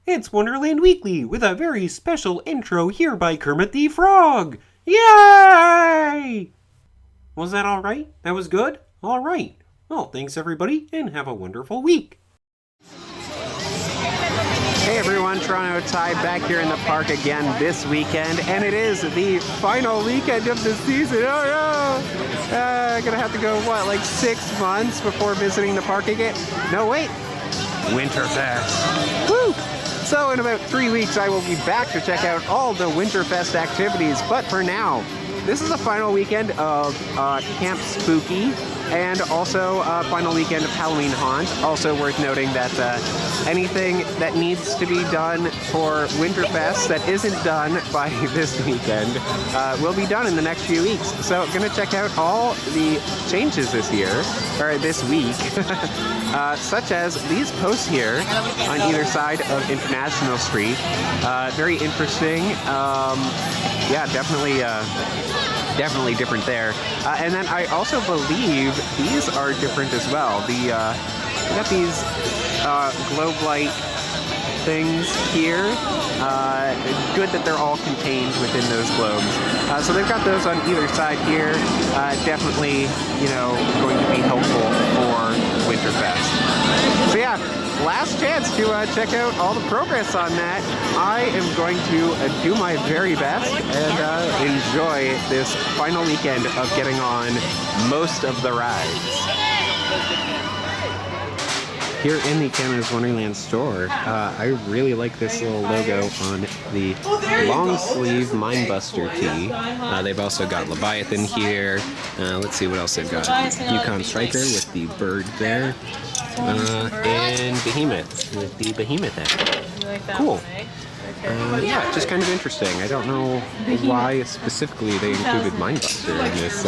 It's Wonderland Weekly with a very special intro here by Kermit the Frog! Yay! Was that alright? That was good? Alright. Well, thanks everybody, and have a wonderful week. Hey everyone, Toronto Tide back here in the park again this weekend, and it is the final weekend of the season. Oh no! Gonna have to go, like 6 months before visiting the park again? No, wait! WinterFest! Woo! So in about 3 weeks I will be back to check out all the WinterFest activities, but for now, this is the final weekend of Camp Spooky, and also final weekend of Halloween Haunt. Also worth noting that anything that needs to be done for Winterfest that isn't done by this weekend will be done in the next few weeks. So I'm gonna check out all the changes this year, or this week, such as these posts here on either side of International Street. Very interesting. Yeah, definitely different there. And then I also believe these are different as well. We got these globe light things here. Good that they're all contained within those globes. So they've got those on either side here. Definitely, going to be helpful for Winterfest. So yeah, last chance to check out all the progress on that. I am going to do my very best and enjoy this final weekend of getting on most of the rides. Here in the Canada's Wonderland store, I really like this little logo on the long sleeve Mindbuster tee. They've also got Leviathan here. Let's see what else they've got. Yukon Striker with the bird there. And Behemoth with the Behemoth head. Cool. Yeah, just kind of interesting. I don't know why specifically they included Mindbuster in this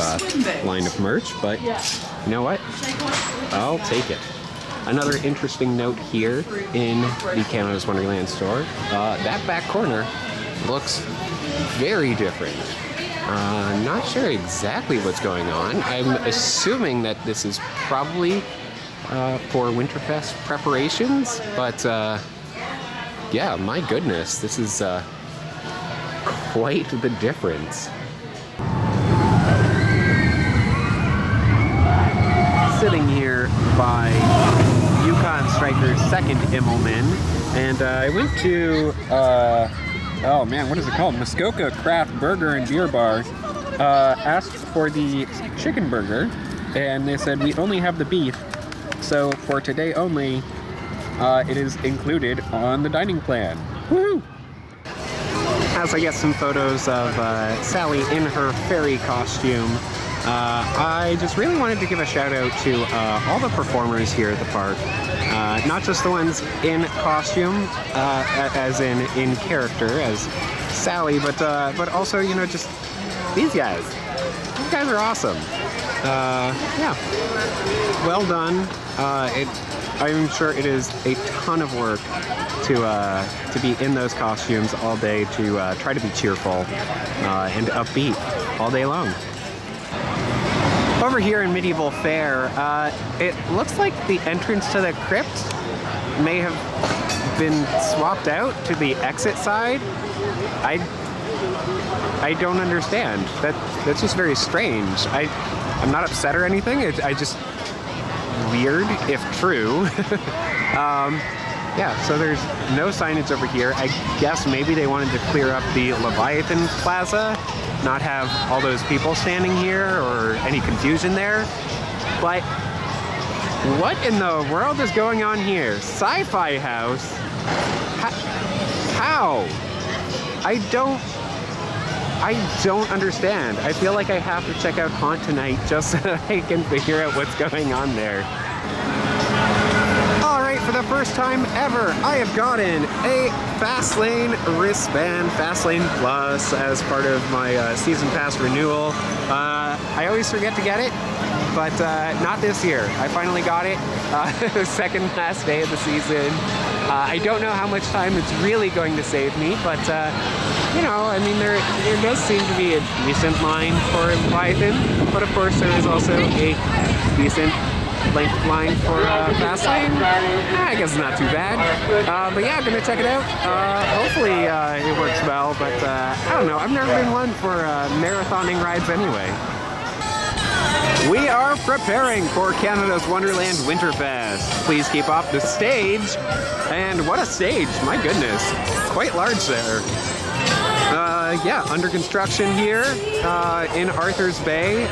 line of merch, but you know what? I'll take it. Another interesting note here in the Canada's Wonderland store, that back corner looks very different. Not sure exactly what's going on. I'm assuming that this is probably for Winterfest preparations, but yeah, my goodness, this is quite the difference. Sitting here by Yukon Striker's second Immelman, and I went to, oh man, what is it called? Muskoka Craft Burger and Beer Bar. Asked for the chicken burger, and they said we only have the beef, so for today only, it is included on the dining plan. Woohoo! As I get some photos of Sally in her fairy costume, I just really wanted to give a shout out to all the performers here at the park. Not just the ones in costume, as in character as Sally, but also, just these guys. These guys are awesome. Yeah, well done. I'm sure it is a ton of work to be in those costumes all day, to try to be cheerful and upbeat all day long. Over here in Medieval Fair, it looks like the entrance to the crypt may have been swapped out to the exit side. I don't understand. That's just very strange. I'm not upset or anything. I just weird if true. Yeah, so there's no signage over here. I guess maybe they wanted to clear up the Leviathan Plaza, not have all those people standing here or any confusion there. But what in the world is going on here? Sci-Fi House? How? I don't understand. I feel like I have to check out Haunt tonight just so that I can figure out what's going on there. Alright, for the first time ever, I have gotten a Fastlane wristband, Fastlane Plus, as part of my season pass renewal. I always forget to get it, but not this year. I finally got it, second last day of the season. I don't know how much time it's really going to save me, but I mean, there does seem to be a decent line for Leviathan, but of course there is also a decent length of line for fast lane. I guess it's not too bad. But yeah, gonna check it out. Hopefully it works well, but I don't know. I've never been one for marathoning rides anyway. We are preparing for Canada's Wonderland WinterFest. Please keep off the stage. And what a stage, my goodness. Quite large there. Yeah, under construction here in Arthur's Bay,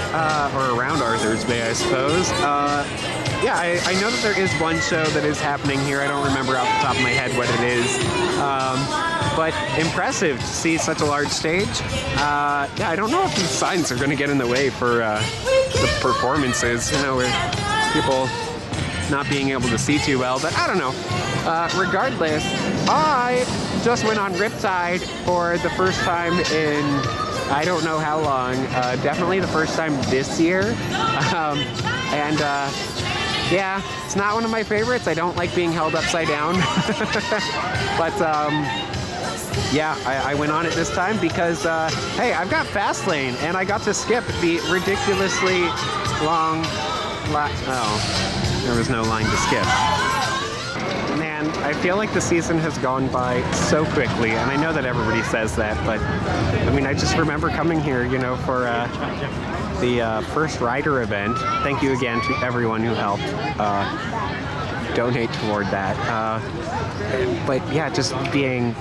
or around Arthur's Bay, I suppose. Yeah, I know that there is one show that is happening here. I don't remember off the top of my head what it is. But impressive to see such a large stage. Yeah, I don't know if these signs are going to get in the way for the performances, you know, with people not being able to see too well, but I don't know. Regardless, I just went on Riptide for the first time in I don't know how long. Definitely the first time this year. Yeah, it's not one of my favorites. I don't like being held upside down. But yeah, I went on it this time because, hey, I've got fast lane and I got to skip the ridiculously long oh, there was no line to skip. Man, I feel like the season has gone by so quickly, and I know that everybody says that, but I mean, I just remember coming here, you know, for the first rider event. Thank you again to everyone who helped donate toward that. But yeah, just being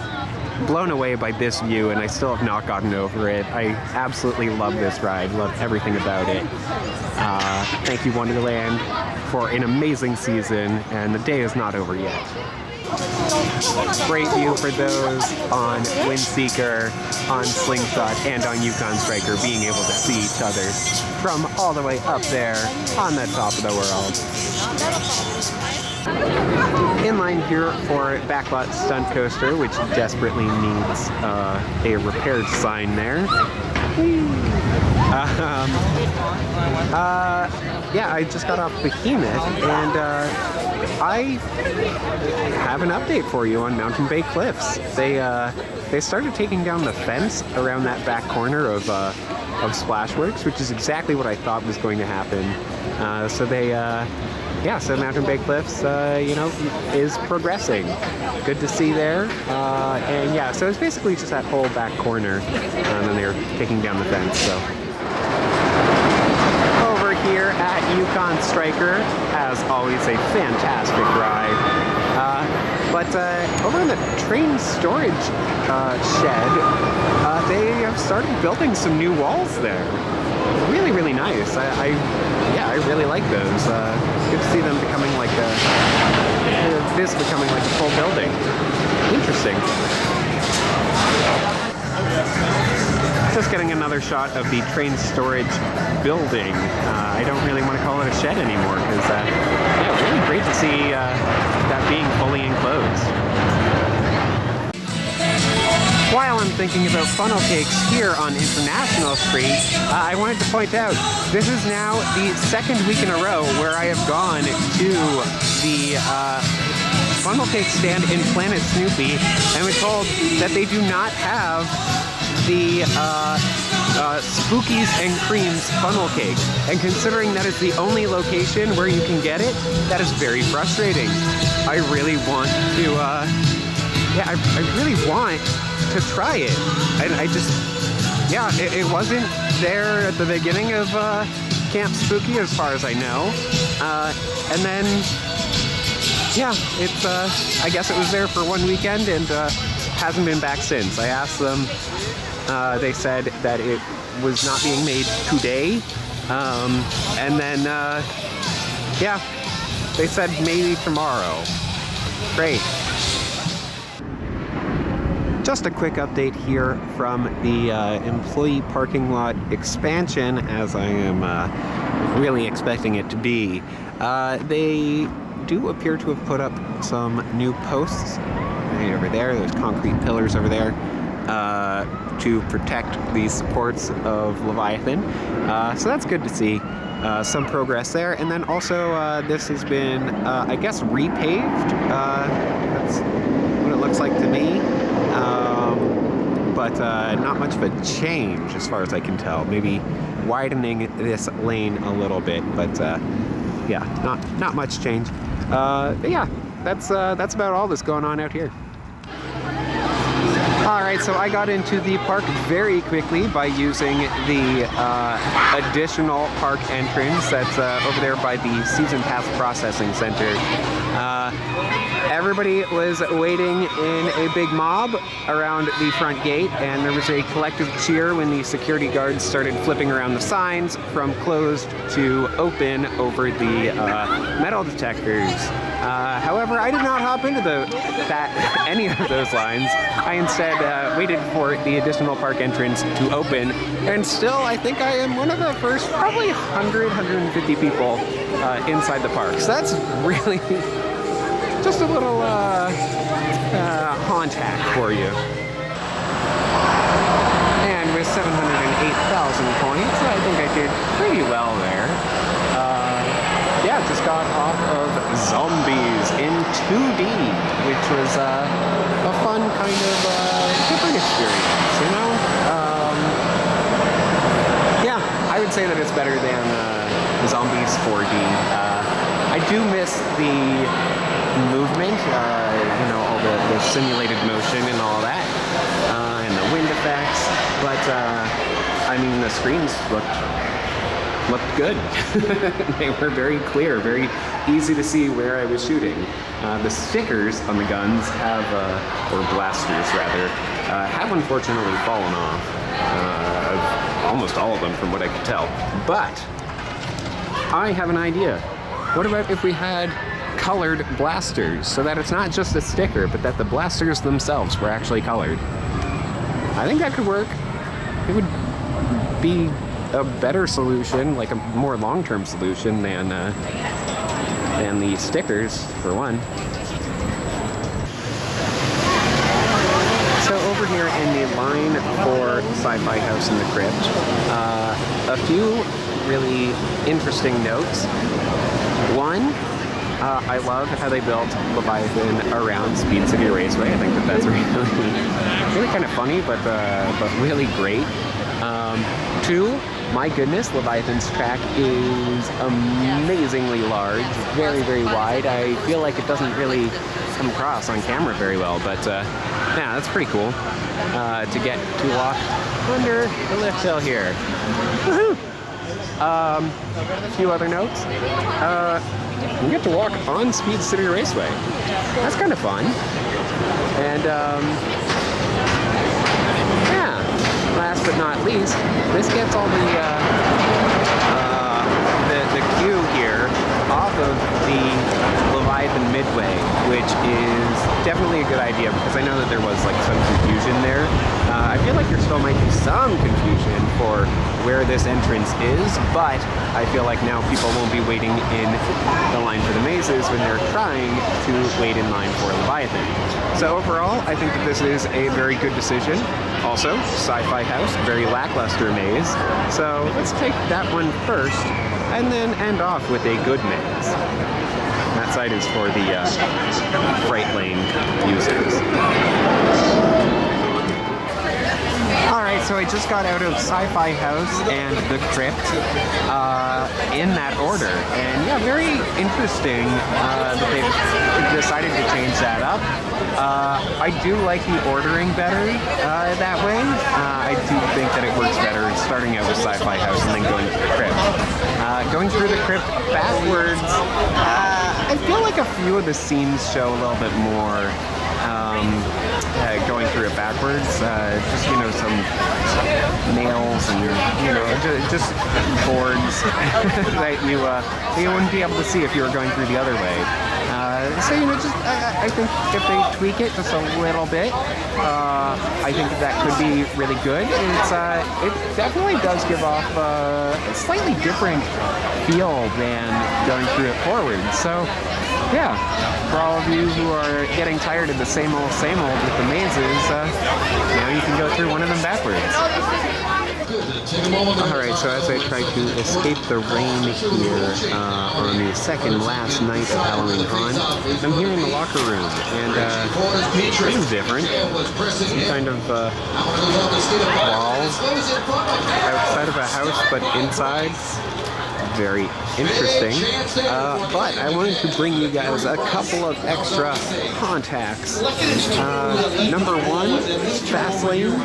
blown away by this view, and I still have not gotten over it. I absolutely love this ride, love everything about it. Thank you, Wonderland, for an amazing season, and the day is not over yet. Great view for those on Windseeker, on Slingshot, and on Yukon Striker, being able to see each other from all the way up there on the top of the world. In line here for Backlot Stunt Coaster, which desperately needs a repaired sign there. Yeah, I just got off Behemoth, and I have an update for you on Mountain Bay Cliffs. They started taking down the fence around that back corner of Splashworks, which is exactly what I thought was going to happen. Yeah, so Mountain Bay Cliffs, you know, is progressing. Good to see there. And yeah, so it's basically just that whole back corner, and then they're taking down the fence, so. Over here at Yukon Striker, as always, a fantastic ride. But over in the train storage shed, they have started building some new walls there. Really, really nice. Yeah, I really like those. Good to see them becoming like this becoming like a full building. Interesting. Just getting another shot of the train storage building. I don't really want to call it a shed anymore because, yeah, really great to see that being fully enclosed. While I'm thinking about funnel cakes here on International Street, I wanted to point out, this is now the second week in a row where I have gone to the funnel cake stand in Planet Snoopy and was told that they do not have the Spookies and Creams funnel cake. And considering that is the only location where you can get it, that is very frustrating. I really want to, yeah, I really want to try it. I just, yeah, it wasn't there at the beginning of Camp Spooky as far as I know. And then, yeah, it's, I guess it was there for one weekend and hasn't been back since. I asked them, they said that it was not being made today. And then, yeah, they said maybe tomorrow. Great. Just a quick update here from the employee parking lot expansion, as I am really expecting it to be. They do appear to have put up some new posts right over there. There's concrete pillars over there to protect the supports of Leviathan. So that's good to see. Some progress there. And then also this has been, I guess, repaved. That's what it looks like to me. But not much of a change as far as I can tell. Maybe widening this lane a little bit, but yeah, not much change. But yeah, that's about all that's going on out here. Alright, so I got into the park very quickly by using the additional park entrance that's over there by the Season Pass Processing Center. Everybody was waiting in a big mob around the front gate, and there was a collective cheer when the security guards started flipping around the signs from closed to open over the metal detectors. However, I did not hop into any of those lines. I instead waited for the additional park entrance to open, and still I think I am one of the first probably 150 people inside the park. So that's really just a little haunt hack for you. And with 708,000 points, I think I did pretty well there. Yeah, just got off of Zombies in 2D, which was a fun kind of different experience, you know? Yeah, I would say that it's better than Zombies 4D. I do miss the movement, you know, all the simulated motion and all that, and the wind effects, but I mean, the screens looked good. They were very clear, very easy to see where I was shooting. The stickers on the guns have, or blasters rather, have unfortunately fallen off. Almost all of them from what I could tell. But I have an idea. What about if we had colored blasters, so that it's not just a sticker, but that the blasters themselves were actually colored? I think that could work. It would be a better solution, like a more long-term solution than the stickers, for one. So over here in the line for Sci-Fi House in the Crypt, a few really interesting notes. One, I love how they built Leviathan around Speed City Raceway. I think that's really kind of funny, but really great. Two, my goodness, Leviathan's track is amazingly large, very, very wide. I feel like it doesn't really come across on camera very well, but yeah, that's pretty cool to get to walk under the lift hill here. Woohoo! A few other notes. You get to walk on Speed City Raceway. That's kind of fun. And yeah, last but not least, this gets all the queue here off of the Leviathan Midway, which is definitely a good idea because I know that there was like some confusion there. I feel like there still might be some confusion for where this entrance is, but I feel like now people won't be waiting in the line for the mazes when they're trying to wait in line for Leviathan. So overall, I think that this is a very good decision. Also, Sci-Fi House, very lackluster maze. So let's take that one first and then end off with a good maze. That side is for the freight lane users. Alright, so I just got out of Sci-Fi House and the Crypt in that order. And yeah, very interesting that they've decided to change that up. I do like the ordering better that way. I do think that it works better starting out with Sci-Fi House and then going to the Crypt. Going through the Crypt backwards, I feel like a few of the scenes show a little bit more going through it backwards. Just, you know, some nails and, you know, just boards that you wouldn't be able to see if you were going through the other way. So, you know, just I think if they tweak it just a little bit, I think that could be really good. It definitely does give off a slightly different feel than going through it forward. So, yeah, for all of you who are getting tired of the same old with the mazes, now you can go through one of them backwards. Alright, so as I try to escape the rain here on the second last night of Halloween Con, I'm here in the locker room, and this is different. Some kind of wall outside of a house, but inside. very interesting. But I wanted to bring you guys a couple of extra contacts. Number one, Fastlane.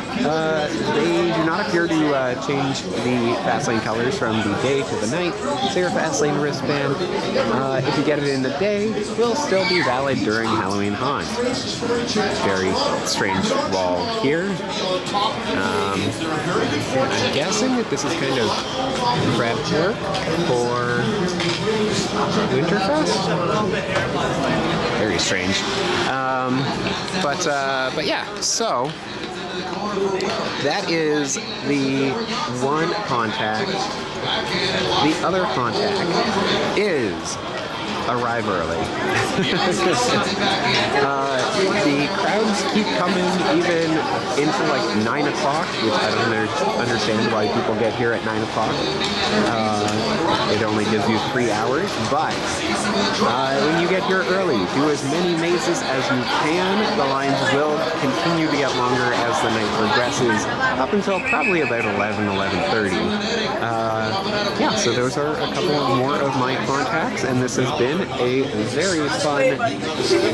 They do not appear to change the Fastlane colors from the day to the night. So your Fastlane wristband, if you get it in the day, will still be valid during Halloween Haunt. Very strange wall here. I'm guessing that this is kind of prep work for WinterFest. Very strange. But yeah, so that is the one contact. The other contact is arrive early. The crowds keep coming even into like 9 o'clock, which I don't understand why people get here at 9 o'clock. It only gives you 3 hours, but when you get here early, do as many mazes as you can. The lines will continue to get longer as the night progresses, up until probably about 11:30. Yeah, so those are a couple more of my contacts, and this has been a very fun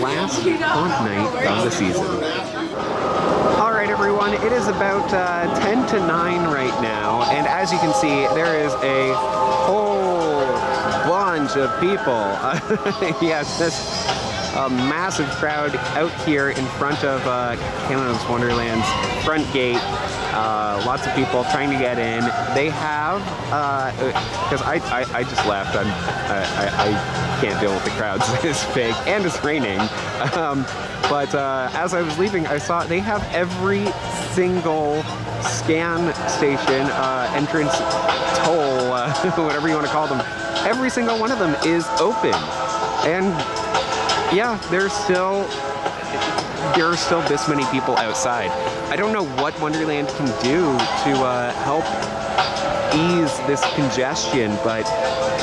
last haunt night of the season. Alright everyone, it is about 10 to 9 right now, and as you can see, there is a whole bunch of people. Yes, this massive crowd out here in front of Canada's Wonderland's front gate. Lots of people trying to get in. They have, because I just left. I can't deal with the crowds this big, and it's raining. But as I was leaving, I saw they have every single scan station, entrance, toll, whatever you want to call them. Every single one of them is open, and yeah, there are still this many people outside. I don't know what Wonderland can do to help ease this congestion, but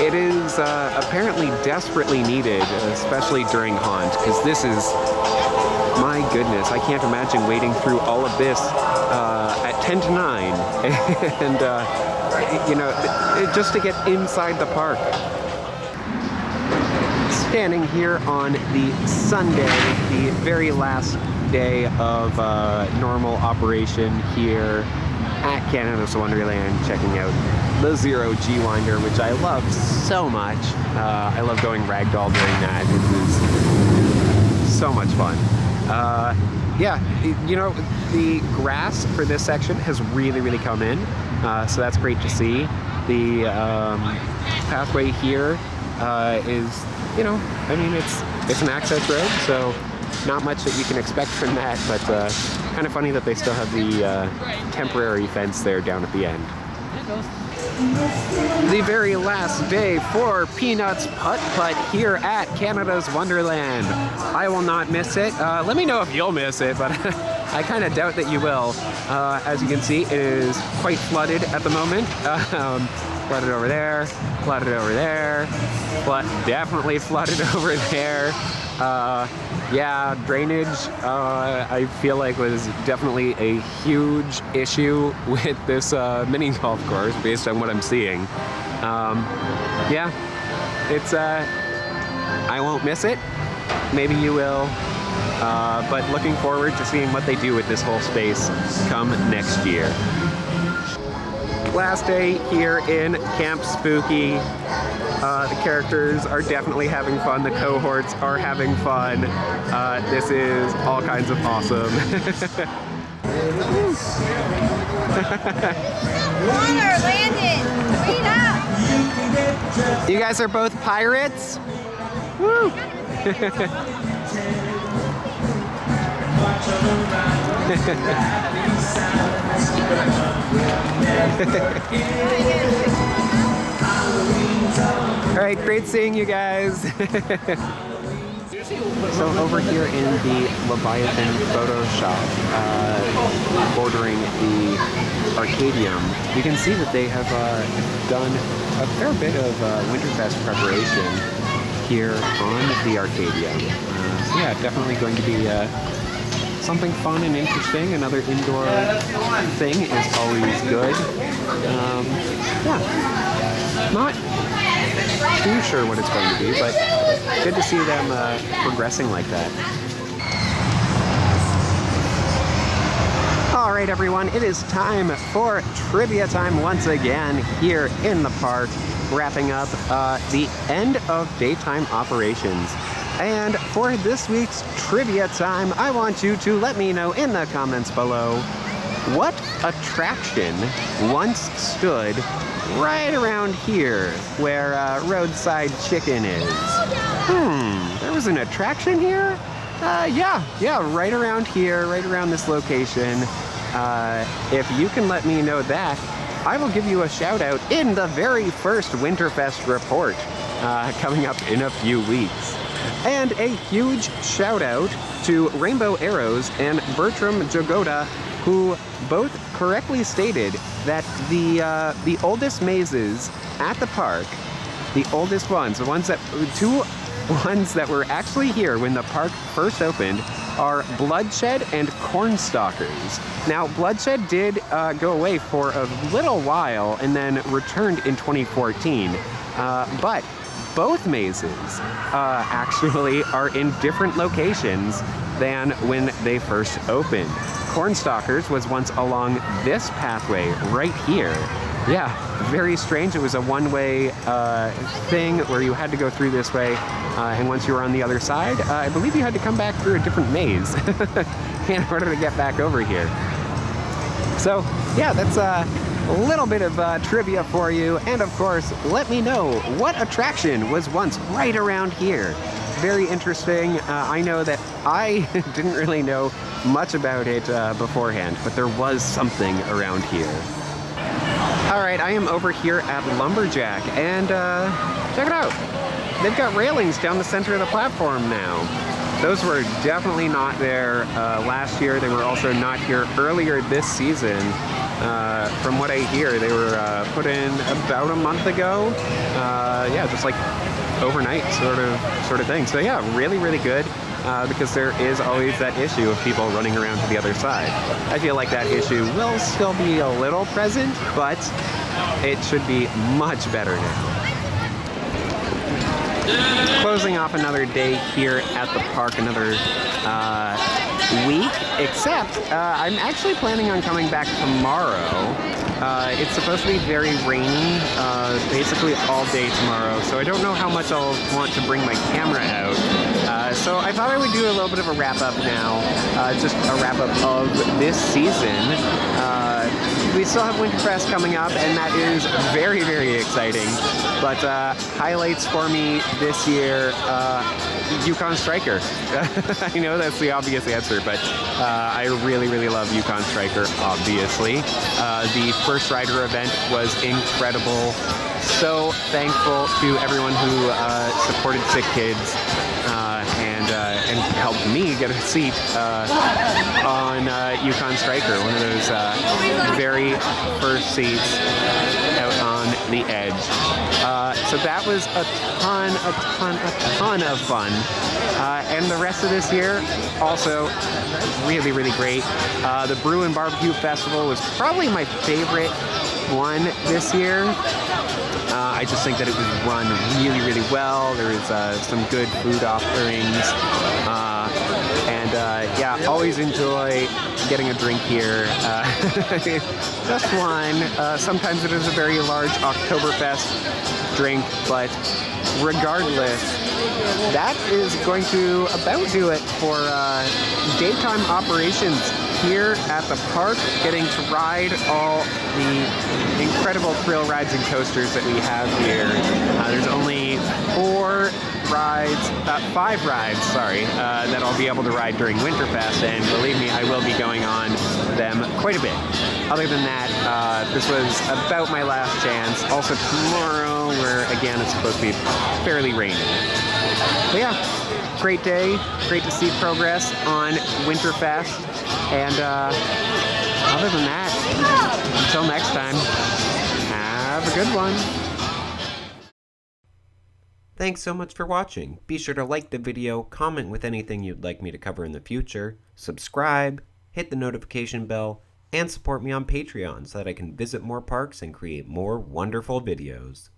it is apparently desperately needed, especially during Haunt, because this is, my goodness, I can't imagine waiting through all of this at 10 to 9, and, you know, just to get inside the park. Standing here on the Sunday, the very last day of normal operation here at Canada's Wonderland, checking out the Zero G Winder, which I love so much. I love going ragdoll during that. It is so much fun. Yeah, you know, the grass for this section has really come in, so that's great to see. The pathway here is, you know, I mean, it's an access road, so not much that you can expect from that, but kind of funny that they still have the temporary fence there down at the end. The very last day for Peanuts Putt-Putt here at Canada's Wonderland. I will not miss it. Let me know if you'll miss it, but I kind of doubt that you will. As you can see, it is quite flooded at the moment. Flooded over there, flooded over there, definitely flooded over there. Yeah, drainage, I feel like was definitely a huge issue with this mini golf course based on what I'm seeing. Yeah, it's, I won't miss it. Maybe you will. But looking forward to seeing what they do with this whole space come next year. Last day here in Camp Spooky. The characters are definitely having fun. The cohorts are having fun. This is all kinds of awesome. Water, Landon! Read up! You guys are both pirates? Woo! All right, great seeing you guys. So over here in the Leviathan photo shop, bordering the Arcadium, you can see that they have done a fair bit of WinterFest preparation here on the Arcadium. So yeah, definitely going to be something fun and interesting. Another indoor thing is always good. Yeah, not too sure what it's going to be, but good to see them progressing like that. All right, everyone, it is time for trivia time once again here in the park, wrapping up the end of daytime operations. And for this week's trivia time, I want you to let me know in the comments below what attraction once stood right around here where Roadside Chicken is. There was an attraction here? Yeah, right around here, right around this location. If you can let me know that, I will give you a shout out in the very first WinterFest report coming up in a few weeks. And a huge shout out to Rainbow Arrows and Bertram Jagoda, who both correctly stated that the oldest mazes at the park, the oldest ones, two ones that were actually here when the park first opened, are Bloodshed and Cornstalkers. Now, Bloodshed did go away for a little while and then returned in 2014, but both mazes actually are in different locations than when they first opened. Cornstalkers was once along this pathway right here. Yeah, very strange. It was a one-way thing where you had to go through this way, and once you were on the other side, I believe you had to come back through a different maze in order to get back over here. So, yeah, that's a little bit of trivia for you, and of course, let me know what attraction was once right around here. Very interesting. I know that I didn't really know much about it beforehand, but there was something around here. All right, I am over here at Lumberjack, and check it out. They've got railings down the center of the platform now. Those were definitely not there last year. They were also not here earlier this season. From what I hear, they were put in about a month ago. Yeah, just like overnight sort of thing. So yeah, really, really good. Because there is always that issue of people running around to the other side. I feel like that issue will still be a little present, but it should be much better now. Closing off another day here at the park, another week, except I'm actually planning on coming back tomorrow. It's supposed to be very rainy, basically all day tomorrow, so I don't know how much I'll want to bring my camera out. So I thought I would do a little bit of a wrap-up now, just a wrap-up of this season. We still have WinterFest coming up, and that is very, very exciting. But highlights for me this year, Yukon Striker. I know that's the obvious answer, but I really, really love Yukon Striker, obviously. The first rider event was incredible. So thankful to everyone who supported Sick Kids and helped me get a seat on Yukon Striker, one of those very first seats out on the edge. So that was a ton of fun. And the rest of this year, also really, really great. The Brew and Barbecue Festival was probably my favorite one this year. I just think that it was run really, really well. There was some good food offerings. And yeah, always enjoy getting a drink here. Just one. Sometimes it is a very large Oktoberfest drink, but regardless, that is going to about do it for daytime operations here at the park, getting to ride all the incredible thrill rides and coasters that we have here. There's only five rides, that I'll be able to ride during WinterFest, and believe me, I will be going on them quite a bit. Other than that, this was about my last chance. Also tomorrow, where again it's supposed to be fairly rainy. But yeah, great day, great to see progress on WinterFest, and other than that, until next time, have a good one. Thanks so much for watching. Be sure to like the video, comment with anything you'd like me to cover in the future, subscribe, hit the notification bell, and support me on Patreon so that I can visit more parks and create more wonderful videos.